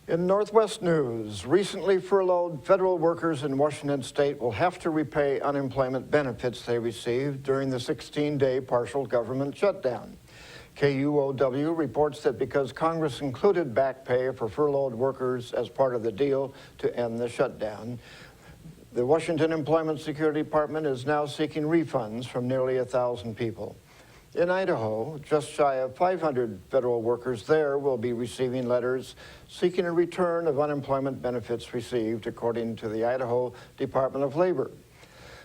In Northwest news, recently furloughed federal workers in Washington state will have to repay unemployment benefits they received during the 16-day partial government shutdown. KUOW reports that because Congress included back pay for furloughed workers as part of the deal to end the shutdown, the Washington Employment Security Department is now seeking refunds from nearly 1,000 people. In Idaho, just shy of 500 federal workers there will be receiving letters seeking a return of unemployment benefits received, according to the Idaho Department of Labor.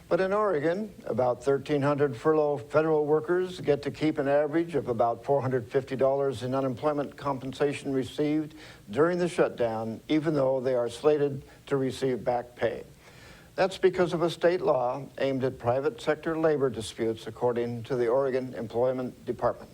But in Oregon, about 1,300 furloughed federal workers get to keep an average of about $450 in unemployment compensation received during the shutdown, even though they are slated to receive back pay. That's because of a state law aimed at private sector labor disputes, according to the Oregon Employment Department.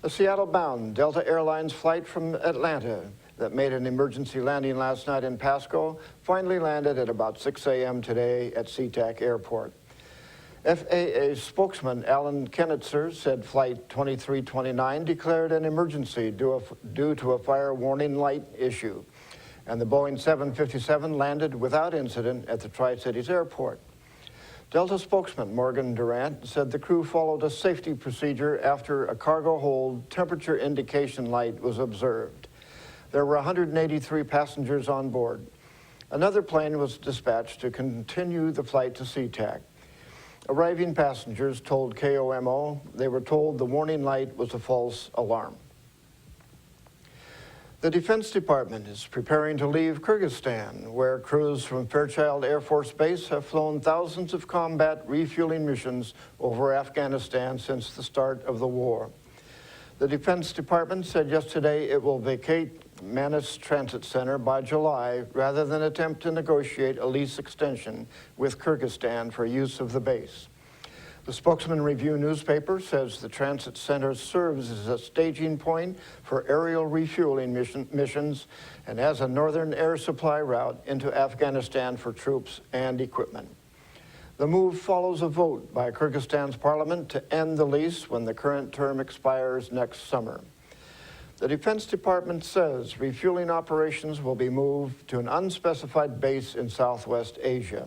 A Seattle-bound Delta Airlines flight from Atlanta that made an emergency landing last night in Pasco finally landed at about 6 a.m. today at SeaTac Airport. FAA spokesman Alan Kennitzer said Flight 2329 declared an emergency due to a fire warning light issue, and the Boeing 757 landed without incident at the Tri-Cities Airport. Delta spokesman Morgan Durant said the crew followed a safety procedure after a cargo hold temperature indication light was observed. There were 183 passengers on board. Another plane was dispatched to continue the flight to SeaTac. Arriving passengers told KOMO they were told the warning light was a false alarm. The Defense Department is preparing to leave Kyrgyzstan, where crews from Fairchild Air Force Base have flown thousands of combat refueling missions over Afghanistan since the start of the war. The Defense Department said yesterday it will vacate Manis Transit Center by July rather than attempt to negotiate a lease extension with Kyrgyzstan for use of the base. The Spokesman Review newspaper says the transit center serves as a staging point for aerial refueling missions and as a northern air supply route into Afghanistan for troops and equipment. The move follows a vote by Kyrgyzstan's parliament to end the lease when the current term expires next summer. The Defense Department says refueling operations will be moved to an unspecified base in Southwest Asia.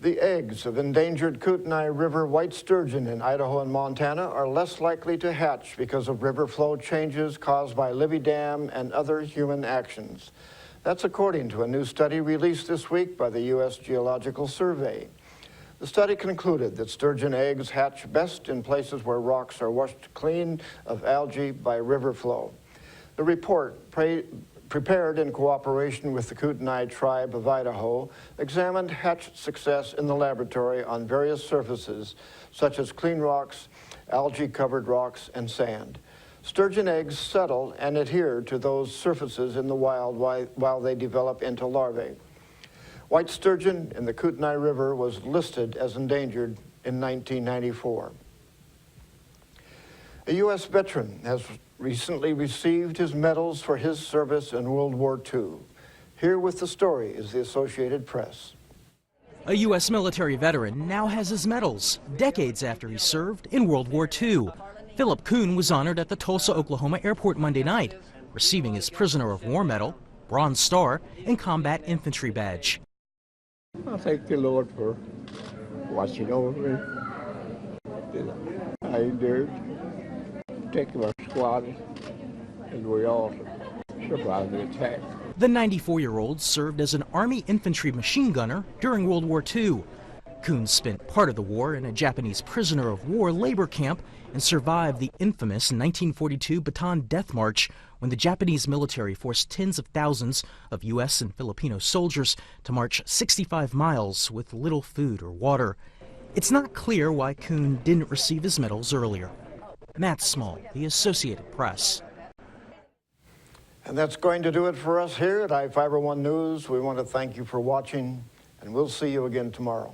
The eggs of endangered Kootenai River white sturgeon in Idaho and Montana are less likely to hatch because of river flow changes caused by Livy Dam and other human actions. That's according to a new study released this week by the U.S. Geological Survey. The study concluded that sturgeon eggs hatch best in places where rocks are washed clean of algae by river flow. The report, prepared in cooperation with the Kootenai Tribe of Idaho, examined hatch success in the laboratory on various surfaces, such as clean rocks, algae-covered rocks, and sand. Sturgeon eggs settle and adhere to those surfaces in the wild while they develop into larvae. White sturgeon in the Kootenai River was listed as endangered in 1994. A U.S. veteran has recently received his medals for his service in World War II. Here with the story is the Associated Press. A U.S. military veteran now has his medals, decades after he served in World War II. Philip Kuhn was honored at the Tulsa, Oklahoma airport Monday night, receiving his Prisoner of War Medal, Bronze Star, and Combat Infantry Badge. I thank the Lord for watching over me. I endured, taking our squad, and we all survived the attack. The 94-year-old served as an Army infantry machine gunner during World War II. Kuhn spent part of the war in a Japanese prisoner of war labor camp and survived the infamous 1942 Bataan Death March, when the Japanese military forced tens of thousands of U.S. and Filipino soldiers to march 65 miles with little food or water. It's not clear why Kuhn didn't receive his medals earlier. Matt Small, The Associated Press. And that's going to do it for us here at iFIBER One News. We want to thank you for watching, and we'll see you again tomorrow.